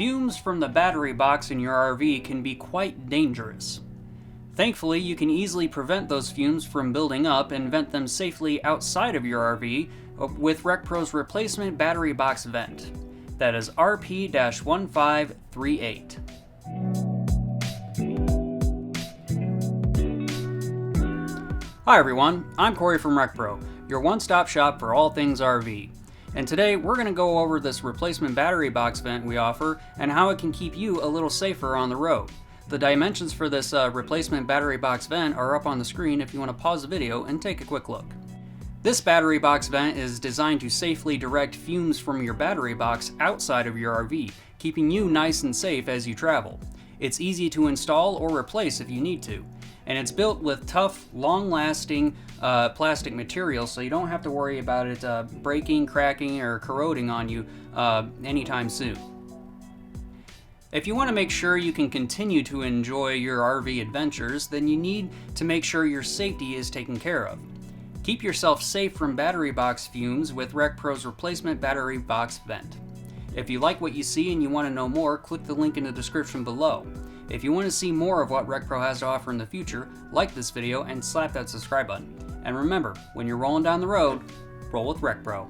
Fumes from the battery box in your RV can be quite dangerous. Thankfully, you can easily prevent those fumes from building up and vent them safely outside of your RV with RecPro's replacement battery box vent. That is RP-1538. Hi everyone, I'm Corey from RecPro, your one-stop shop for all things RV. And today we're going to go over this replacement battery box vent we offer and how it can keep you a little safer on the road. The dimensions for this replacement battery box vent are up on the screen if you want to pause the video and take a quick look. This battery box vent is designed to safely direct fumes from your battery box outside of your RV, keeping you nice and safe as you travel. It's easy to install or replace if you need to. And it's built with tough, long-lasting plastic material, so you don't have to worry about it breaking, cracking, or corroding on you anytime soon. If you want to make sure you can continue to enjoy your RV adventures, then you need to make sure your safety is taken care of. Keep yourself safe from battery box fumes with RecPro's replacement battery box vent. If you like what you see and you want to know more, click the link in the description below. If you want to see more of what RecPro has to offer in the future, like this video and slap that subscribe button. And remember, when you're rolling down the road, roll with RecPro.